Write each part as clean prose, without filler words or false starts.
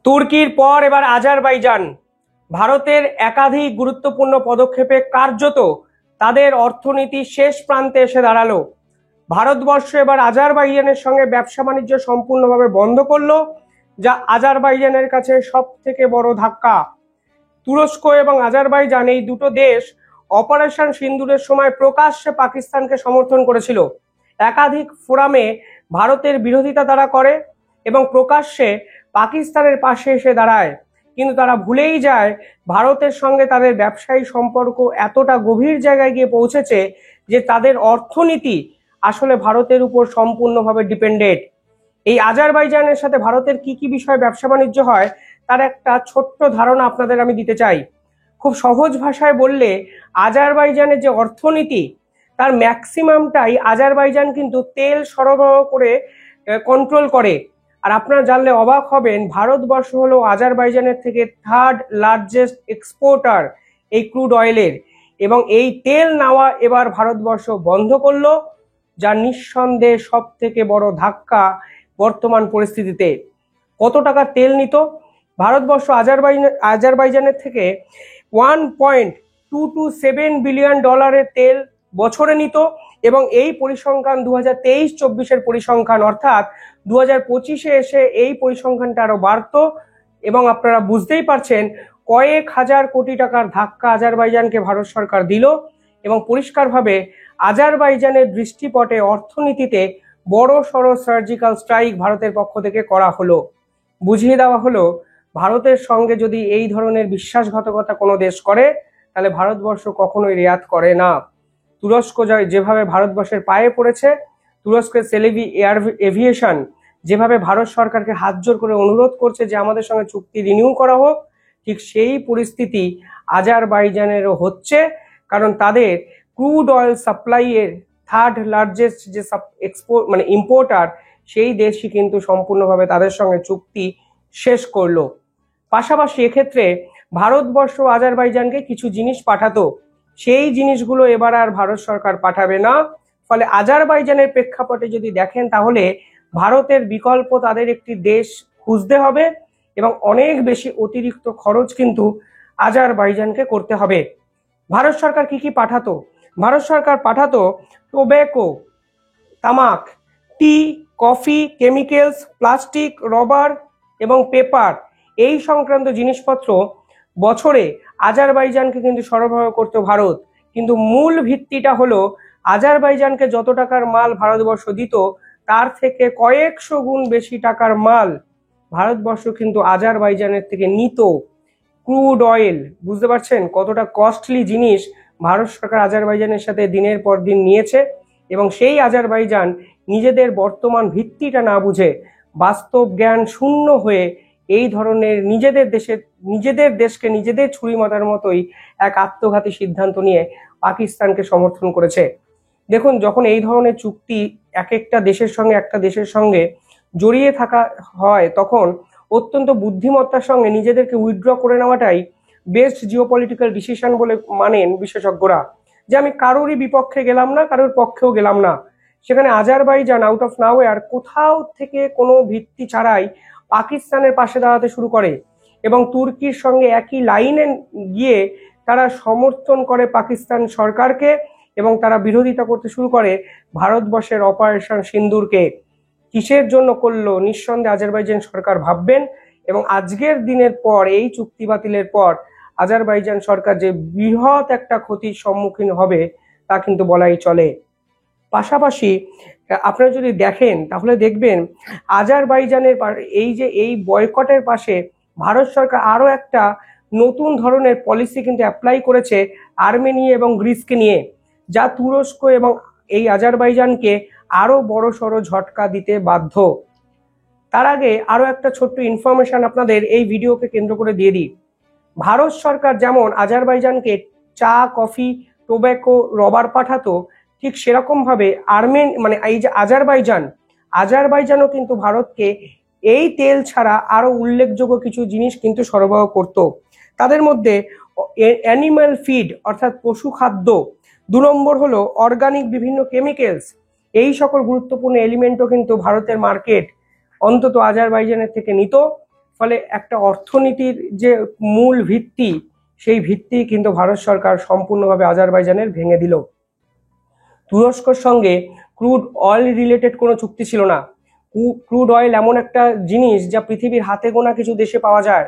তুর্কির পর এবার আজারবাইজান ভারতের একাধিক গুরুত্বপূর্ণ পদক্ষেপে কার্যত তাদের অর্থনীতি শেষ প্রান্তে এসে দাঁড়ালো। ভারতবর্ষ এবার আজারবাইজানের সঙ্গে ব্যবসা বাণিজ্য সম্পূর্ণভাবে বন্ধ করলো, যা আজারবাইজানের কাছে সব থেকে বড় ধাক্কা। তুরস্ক এবং আজারবাইজান এই দুটো দেশ অপারেশন সিন্দুরের সময় প্রকাশ্যে পাকিস্তানকে সমর্থন করেছিল। একাধিক ফোরামে ভারতের বিরোধিতা তারা করে এবং প্রকাশ্যে পাকিস্তানের পাশে এসে দাঁড়ায়, কিন্তু তারা ভুলেই যায় ভারতের সঙ্গে তাদের ব্যবসায়ী সম্পর্ক এতটা গভীর জায়গায় গিয়ে পৌঁছেছে যে তাদের অর্থনীতি আসলে ভারতের উপর সম্পূর্ণভাবে ডিপেন্ডেন্ট। এই আজারবাইজানের সাথে ভারতের কি কি বিষয়ে ব্যবসা বাণিজ্য হয় তার একটা ছোট্ট ধারণা আপনাদের আমি দিতে চাই। খুব সহজ ভাষায় বললে, আজারবাইজানের যে অর্থনীতি তার ম্যাক্সিমামটাই আজারবাইজান কিন্তু তেল সরবরাহ করে কন্ট্রোল করে। আর আপনারা জানলে অবাক হবেন, ভারতবর্ষ হলো আজারবাইজানের থেকে থার্ড লার্জেস্ট এক্সপোর্টার এই ক্রুড অয়েলের, এবং এই তেল নেওয়া এবার ভারতবর্ষ বন্ধ করলো, যা নিঃসন্দেহে সব থেকে বড় ধাক্কা বর্তমান পরিস্থিতিতে। কত টাকা তেল নিত ভারতবর্ষ আজারবাইজানের থেকে? $1.227 বিলিয়ন তেল বছরে নিত, এবং এই পরিসংখ্যান 2023-24-এর পরিসংখ্যান, অর্থাৎ 2025-এ এসে এই পরিসংখ্যানটা আরো বাড়তো। এবং আপনারা বুঝতেই পারছেন কয়েক হাজার কোটি টাকার ধাক্কা আজারবাইজানকে ভারত সরকার দিল, এবং পরিষ্কারভাবে আজারবাইজানের দৃষ্টিপটে অর্থনীতিতে বড় সড়ো সার্জিক্যাল স্ট্রাইক ভারতের পক্ষ থেকে করা হলো। বুঝিয়ে দেওয়া হলো, ভারতের সঙ্গে যদি এই ধরনের বিশ্বাসঘাতকতা কোনো দেশ করে তাহলে ভারতবর্ষ কখনোই রেয়াত করে না। তুরস্ক যেভাবে ভারতবর্ষের পায়ে পড়েছে, তুরস্কের সেলেভি এয়ার এভিয়েশন যেভাবে ভারত সরকারকে হাত জোর করে অনুরোধ করছে যে আমাদের সঙ্গে চুক্তি রিনিউ করা হোক, ঠিক সেই পরিস্থিতি আজারবাইজানেরও হচ্ছে। কারণ তাদের ক্রুড অয়েল সাপ্লাইয়ের থার্ড লার্জেস্ট যে ইম্পোর্টার, সেই দেশই কিন্তু সম্পূর্ণভাবে তাদের সঙ্গে চুক্তি শেষ করলো। পাশাপাশি এক্ষেত্রে ভারতবর্ষ আজারবাইজানকে কিছু জিনিস পাঠাতো, সেই জিনিসগুলো এবার আর ভারত সরকার পাঠাবে না। ফলে আজারবাইজানের প্রেক্ষাপটে যদি দেখেন তাহলে ভারতের বিকল্প তাদের একটি দেশ খুঁজতে হবে, এবং অনেক বেশি অতিরিক্ত খরচ কিন্তু আজারবাইজানকে করতে হবে। ভারত সরকার কি কি পাঠাতো? ভারত সরকার পাঠাতো টোব্যাকো, তামাক, টি, কফি, কেমিক্যালস, প্লাস্টিক, রবার এবং পেপার, এই সংক্রান্ত জিনিসপত্র বছরে আজারবাইজানকে কিন্তু সরবরাহ করতো ভারত। কিন্তু মূল ভিত্তিটা হলো আজারবাইজানকে যত টাকার মাল ভারতবর্ষ দিত তার থেকে কয়েকশো গুণ বেশি টাকার মাল ভারতবর্ষ কিন্তু আজারবাইজানের থেকে নিত। ক্রুড অয়েল, বুঝতে পারছেন কতটা কস্টলি জিনিস ভারত সরকার আজারবাইজানের সাথে দিনের পর দিন নিয়েছে। এবং সেই আজারবাইজান নিজেদের বর্তমান ভিত্তিটা না বুঝে, বাস্তব জ্ঞান শূন্য হয়ে এই ধরনের নিজেদের দেশকে নিজেদের ছুরি মাথার মতোই এক আত্মঘাতী সিদ্ধান্ত নিয়ে পাকিস্তানকে সমর্থন করেছে। দেখুন, যখন এই ধরনের চুক্তি একটা দেশের সঙ্গে জড়িয়ে থাকা হয়, তখন অত্যন্ত বুদ্ধিমত্তার সঙ্গে নিজেদেরকে উইথড্র করে নেওয়াটাই বেস্ট জিওপলিটিক্যাল ডিসিশন বলে মানেন বিশেষজ্ঞরা। যে আমি কারোরই বিপক্ষে গেলাম না, কারোর পক্ষেও গেলাম না। সেখানে আজারবাইজান আউট অফ নাওয়্যার কোথাও থেকে কোনো ভিত্তি ছাড়াই পাকিস্তানের পাশে দাঁড়াতে শুরু করে, এবং তুর্কির সঙ্গে একই লাইনে গিয়ে তারা সমর্থন করে পাকিস্তান সরকারকে, এবং তারা বিরোধিতা করতে শুরু করে ভারতবর্ষের অপারেশন সিন্দুরকে। কিসের জন্য করলো নিঃসন্দেহে আজারবাইজান সরকার ভাববেন, এবং আজকের দিনের পর এই চুক্তি বাতিলের পর আজারবাইজান সরকার যে বৃহৎ একটা ক্ষতির সম্মুখীন হবে তা কিন্তু বলাই চলে। পাশাপাশি আপনারা যদি দেখেন তাহলে দেখবেন আজারবাইজানের এই বয়কটের পাশে ভারত সরকার আরো একটা নতুন ধরনের পলিসি কিন্তু অ্যাপ্লাই করেছে আর্মেনিয়া এবং গ্রিসকে নিয়ে, যা তুরস্ক এবং এই আজারবাইজানকে আরো বড় সড়ো ঝটকা দিতে বাধ্য। তার আগে আরো একটা ছোট্ট ইনফরমেশন আপনাদের এই ভিডিওকে কেন্দ্র করে দিয়ে দিই। ভারত সরকার যেমন আজারবাইজানকে চা, কফি, টোব্যাকো, রবার পাঠাতো, ঠিক সেরকম ভাবে এই যে আজারবাইজানও কিন্তু ভারতকে এই তেল ছাড়া আরো উল্লেখযোগ্য কিছু জিনিস কিন্তু সরবরাহ করত। তাদের মধ্যে অ্যানিম্যাল ফিড অর্থাৎ পশু খাদ্য, 2 নম্বর হলো অর্গানিক বিভিন্ন কেমিক্যালস, এই সকল গুরুত্বপূর্ণ এলিমেন্টও কিন্তু ভারতের মার্কেট অন্তত আজারবাইজানের থেকে নিত। ফলে একটা অর্থনীতির যে মূল ভিত্তি, সেই ভিত্তি কিন্তু ভারত সরকার সম্পূর্ণভাবে আজারবাইজানের ভেঙে দিল। তুরস্কর সঙ্গে ক্রুড অয়েল রিলেটেড কোনো চুক্তি ছিল না। ক্রুড অয়েল এমন একটা জিনিস যা পৃথিবীর হাতে গোনা কিছু দেশে পাওয়া যায়,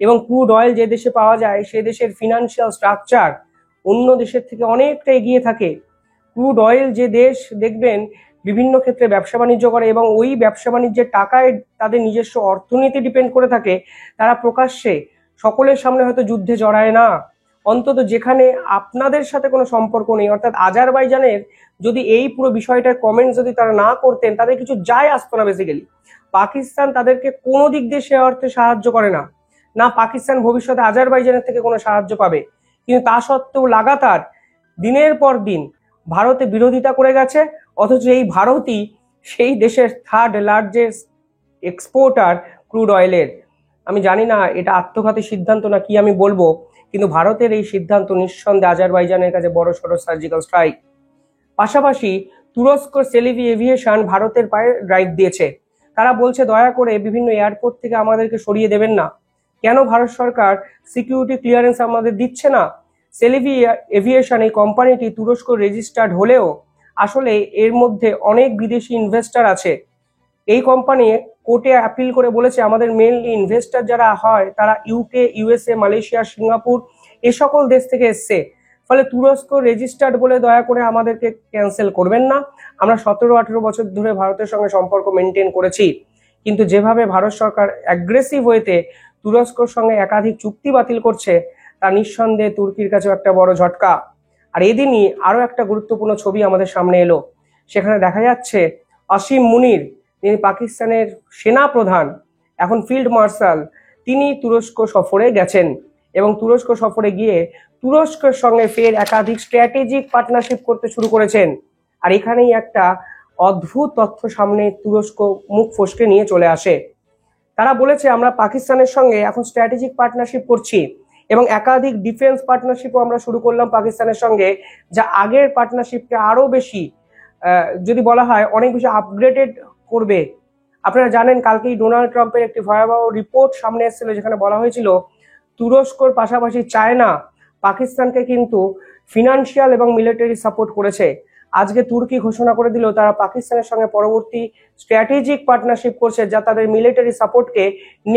এবং ক্রুড অয়েল যে দেশে পাওয়া যায় সে দেশের ফিনান্সিয়াল স্ট্রাকচার অন্য দেশের থেকে অনেকটা এগিয়ে থাকে। ক্রুড অয়েল যে দেশ দেখবেন বিভিন্ন ক্ষেত্রে ব্যবসা বাণিজ্য করে এবং ওই ব্যবসা বাণিজ্যের টাকায় তাদের নিজস্ব অর্থনীতি ডিপেন্ড করে থাকে, তারা প্রকাশ্যে সকলের সামনে হয়তো যুদ্ধে জড়ায় না। অন্তত যেখানে আপনাদের সাথে কোনো সম্পর্ক নেই, অর্থাৎ আজারবাইজানের যদি এই পুরো বিষয়টার কমেন্ট যদি তারা না করতেন, তাদের কিছু যায় আসতো না। বেসিক্যালি পাকিস্তান তাদেরকে কোনো দিক দিয়ে সে অর্থে সাহায্য করে না, না পাকিস্তান ভবিষ্যতে আজারবাইজানের থেকে কোনো সাহায্য পাবে। কিন্তু তা সত্ত্বেও লাগাতার দিনের পর দিন ভারতে বিরোধিতা করে গেছে, অথচ এই ভারতই সেই দেশের থার্ড লার্জেস্ট এক্সপোর্টার ক্রুড অয়েলের। আমি জানি না এটা আত্মঘাতী সিদ্ধান্ত না কি আমি বলবো, কিন্তু ভারতের এই সিদ্ধান্ত নিঃসন্দেহে আজারবাইজানের কাছে বড় সড়ো সার্জিক্যাল স্ট্রাইক। পাশাপাশি তুরস্ক সেলিভি এভিয়েশন ভারতের পায়ে ড্রাইভ দিয়েছে। তারা বলছে দয়া করে বিভিন্ন এয়ারপোর্ট থেকে আমাদেরকে সরিয়ে দেবেন না। কেন ভারত সরকার সিকিউরিটি ক্লিয়ারেন্স আমাদের দিচ্ছে না? সেলিভি এভিয়েশন এই কোম্পানিটি তুরস্ক রেজিস্টার্ড হলেও আসলে এর মধ্যে অনেক বিদেশি ইনভেস্টার আছে। এই কোম্পানি কোর্টে অ্যাপিল করে বলেছে আমাদের মেইনলি ইনভেস্টার যারা হয় তারা ইউকে, ইউএসএ, মালয়েশিয়া, সিঙ্গাপুর এ সকল দেশ থেকে এসছে। ফলে তুরস্ক রেজিস্টার্ড বলে দয়া করে আমাদেরকে ক্যান্সেল করবেন না। আমরা 17-18 বছর ধরে ভারতের সঙ্গে সম্পর্ক মেনটেন করেছি, কিন্তু যেভাবে ভারত সরকার অ্যাগ্রেসিভ ওয়েতে তুরস্কর সঙ্গে একাধিক চুক্তি বাতিল করছে, তা নিঃসন্দেহে তুর্কির কাছেও একটা বড় ঝটকা। আর এদিনই আরো একটা গুরুত্বপূর্ণ ছবি আমাদের সামনে এলো। সেখানে দেখা যাচ্ছে আসিম মুনির, যিনি পাকিস্তানের সেনা প্রধান, এখন ফিল্ড মার্শাল, তিনি তুরস্ক সফরে গেছেন এবং তুরস্ক সফরে গিয়ে তুরস্কের সঙ্গে ফের একাধিক স্ট্র্যাটেজিক পার্টনারশিপ করতে শুরু করেছেন। আর এখানেই একটা অদ্ভুত তথ্য সামনে তুরস্ক মুখ ফসকে নিয়ে চলে আসে। তারা বলেছে আমরা পাকিস্তানের সঙ্গে এখন স্ট্র্যাটেজিক পার্টনারশিপ করছি এবং একাধিক ডিফেন্স পার্টনারশিপও আমরা শুরু করলাম পাকিস্তানের সঙ্গে, যা আগের পার্টনারশিপকে আরো বেশি যদি বলা হয় অনেক বেশি আপগ্রেডেড করবে। আপনারা জানেন কালকেই ডোনাল্ড ট্রাম্পের একটি ভয়াবহ রিপোর্ট সামনে এসেছিল, যেখানে বলা হয়েছিল তুরস্কর পাশাপাশি চায়না পাকিস্তানকে কিন্তু ফিনান্সিয়াল এবং মিলিটারি সাপোর্ট করেছে। আজকে তুর্কি ঘোষণা করে দিল তারা পাকিস্তানের সঙ্গে পরবর্তী স্ট্র্যাটেজিক পার্টনারশিপ করছে, যা তাদের মিলিটারি সাপোর্টকে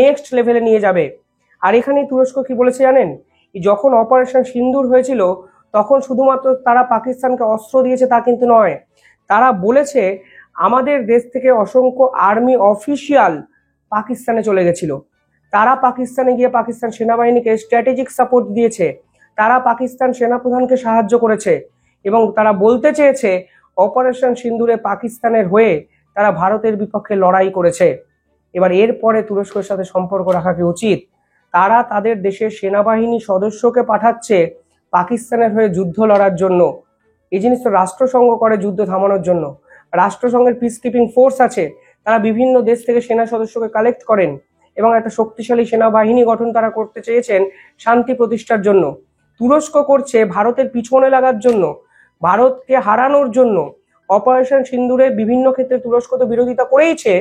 নেক্সট লেভেলে নিয়ে যাবে। আর এখানেই তুরস্ক কি বলেছে জানেন? যখন অপারেশন সিন্দুর হয়েছিল তখন শুধুমাত্র তারা পাকিস্তানকে অস্ত্র দিয়েছে তা কিন্তু নয়, তারা বলেছে আমাদের দেশ থেকে অসংখ্য আর্মি অফিসিয়াল পাকিস্তানে চলে গেছিল। তারা পাকিস্তানে গিয়ে পাকিস্তান সেনাবাহিনীকে স্ট্র্যাটেজিক সাপোর্ট দিয়েছে, তারা পাকিস্তান সেনাপ্রধানকে সাহায্য করেছে এবং তারা বলতে চেয়েছে অপারেশন সিন্দুরে পাকিস্তানের হয়ে তারা ভারতের বিপক্ষে লড়াই করেছে। এবার এরপরে তুরস্কের সাথে সম্পর্ক রাখা কি উচিত? তারা তাদের দেশের সেনাবাহিনী সদস্যকে পাঠাচ্ছে পাকিস্তানের হয়ে যুদ্ধ লড়ার জন্য। এই জিনিস তো রাষ্ট্রসংঘ করে যুদ্ধ থামানোর জন্য। রাষ্ট্রসংঘের পিস কিপিং ফোর্স আছে, তারা বিভিন্ন দেশ থেকে সেনা সদস্যকে কালেক্ট করেন এবং একটা শক্তিশালী সেনাবাহিনী গঠন তারা করতে চেয়েছেন শান্তি প্রতিষ্ঠার জন্য। তুরস্ক করছে ভারতের পিছনে লাগার জন্য, ভারতকে হারানোর জন্য। অপারেশন সিন্দুরে বিভিন্ন ক্ষেত্রে তুরস্ক তো বিরোধিতা করেইছে,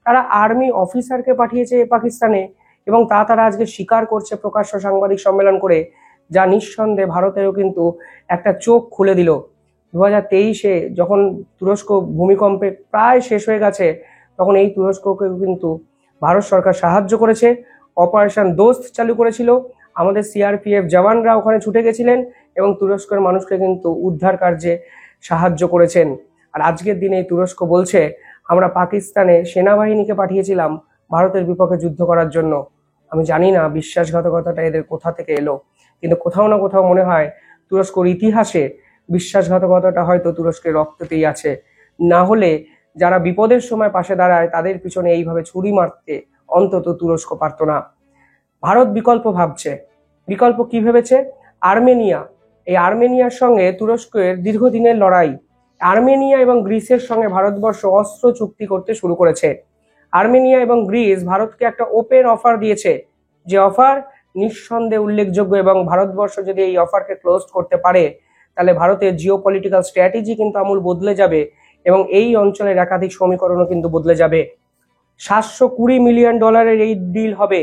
তারা আর্মি অফিসারকে পাঠিয়েছে পাকিস্তানে এবং তা তারা আজকে স্বীকার করছে প্রকাশ্য সাংবাদিক সম্মেলন করে, যা নিঃসন্দেহে ভারতেরও কিন্তু একটা চোখ খুলে দিল। 2023-এ যখন তুরস্ক ভূমিকম্পে প্রায় শেষ হয়ে গেছে, তখন এই তুরস্ককে কিন্তু ভারত সরকার সাহায্য করেছে। অপারেশন দোস্ত চালু করেছিল, আমাদের সিআরপিএফ জওয়ানরা ওখানে ছুটে গেছিলেন এবং তুরস্কের মানুষকে কিন্তু উদ্ধার কার্যে সাহায্য করেছেন। আর আজকের দিনে তুরস্ক বলছে আমরা পাকিস্তানে সেনাবাহিনীকে পাঠিয়েছিলাম ভারতের বিপক্ষে যুদ্ধ করার জন্য। আমি জানি না বিশ্বাসঘাতকতাটা এদের কোথা থেকে এলো, কিন্তু কোথাও না কোথাও মনে হয় তুরস্কর ইতিহাসে বিশ্বাসঘাতকতাটা হয়তো তুরস্কের রক্ততেই আছে। না হলে যারা বিপদের সময় পাশে দাঁড়ায় তাদের পিছনে এইভাবে ছুরি মারতে অন্তত তুরস্ক পারত না। ভারত বিকল্প ভাবছে। বিকল্প কি ভেবেছে? আর্মেনিয়া। এই আর্মেনিয়ার সঙ্গে তুরস্কের দীর্ঘদিনের লড়াই। আর্মেনিয়া এবং গ্রিসের সঙ্গে ভারতবর্ষ অস্ত্র চুক্তি করতে শুরু করেছে। আর্মেনিয়া এবং গ্রিস ভারতকে একটা ওপেন অফার দিয়েছে, যে অফার নিঃসন্দেহে উল্লেখযোগ্য, এবং ভারতবর্ষ যদি এই অফারকে ক্লোজ করতে পারে তাহলে ভারতের জিওপলিটিক্যাল স্ট্র্যাটেজি কিন্তু আমূল বদলে যাবে এবং এই অঞ্চলের একাধিক সমীকরণও কিন্তু বদলে যাবে। $720 মিলিয়ন এই ডিল হবে।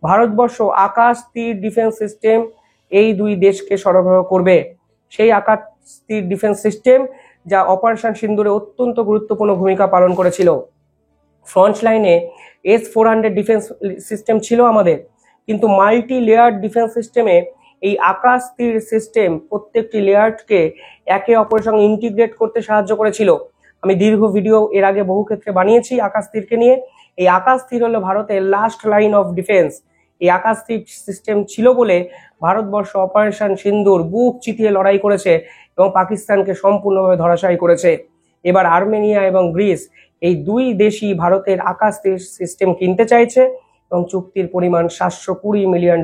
ভারতবর্ষ আকাশ তীর ডিফেন্স সিস্টেম এই দুই দেশকে সরবরাহ করবে। সেই আকাশ তীর ডিফেন্স সিস্টেম যা অপারেশন সিন্দুরে অত্যন্ত গুরুত্বপূর্ণ ভূমিকা পালন করেছিল। ফ্রন্ট লাইনে S-400 ডিফেন্স সিস্টেম ছিল আমাদের, কিন্তু মাল্টি লেয়ার ডিফেন্স সিস্টেমে এই আকাশ তীর সিস্টেম প্রত্যেকটি লেয়ারকে একে অপরের সঙ্গে ইন্টিগ্রেট করতে সাহায্য করেছিল। আমি দীর্ঘ ভিডিও এর আগে বহু ক্ষেত্রে বানিয়েছি আকাশ তীরকে নিয়ে। এই আকাশ তীর হলো ভারতের লাস্ট লাইন অফ ডিফেন্স। এই আকাশ তীর সিস্টেম ছিল বলে ভারতবর্ষ অপারেশন সিন্দুর বুক চিতিয়ে লড়াই করেছে এবং পাকিস্তানকে সম্পূর্ণভাবে ধরাশায়ী করেছে। এবার আর্মেনিয়া এবং গ্রিস এই দুই দেশই ভারতের আকাশ তীর সিস্টেম কিনতে চাইছে এবং চুক্তির পরিমাণ $720 মিলিয়ন।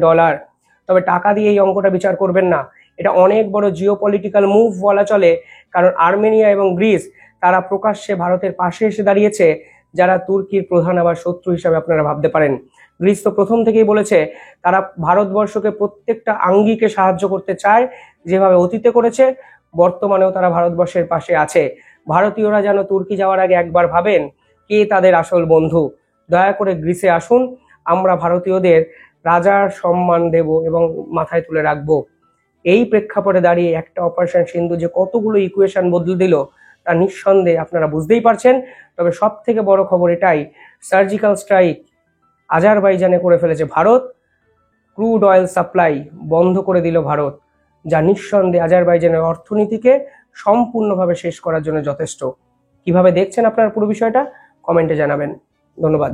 তবে টাকা দিয়ে এই অঙ্কটা বিচার করবেন না, এটা অনেক বড় জিওপলিটিক্যাল মুভ বলা চলে, কারণ আর্মেনিয়া এবং গ্রিস তারা প্রকাশ্যে ভারতের পাশে এসে দাঁড়িয়েছে, যারা তুর্কির প্রধান আবার শত্রু হিসাবে আপনারা ভাবতে পারেন। গ্রিস তো প্রথম থেকেই বলেছে তারা ভারতবর্ষকে প্রত্যেকটা আঙ্গিকে সাহায্য করতে চায়, যেভাবে অতীতে করেছে, বর্তমানেও তারা ভারতবর্ষের পাশে আছে। ভারতীয়রা যেন তুর্কি যাওয়ার আগে একবার ভাবেন কে তাদের আসল বন্ধু। দয়া করে গ্রিসে আসুন, আমরা ভারতীয়দের রাজার সম্মান দেব এবং মাথায় তুলে রাখবো। এই প্রেক্ষাপটে দাঁড়িয়ে একটা অপারেশন সিন্ধু যে কতগুলো ইকুয়েশন বদলে দিল তা নিঃসন্দেহে আপনারা বুঝতেই পারছেন। তবে সব থেকে বড় খবর এটাই, সার্জিক্যাল স্ট্রাইক আজারবাইজানে করে ফেলেছে ভারত, ক্রুড অয়েল সাপ্লাই বন্ধ করে দিল ভারত, যা নিঃসন্দেহে আজারবাইজানের অর্থনীতিকে সম্পূর্ণভাবে শেষ করার জন্য যথেষ্ট। কিভাবে দেখছেন আপনার পুরো বিষয়টা কমেন্টে জানাবেন। ধন্যবাদ।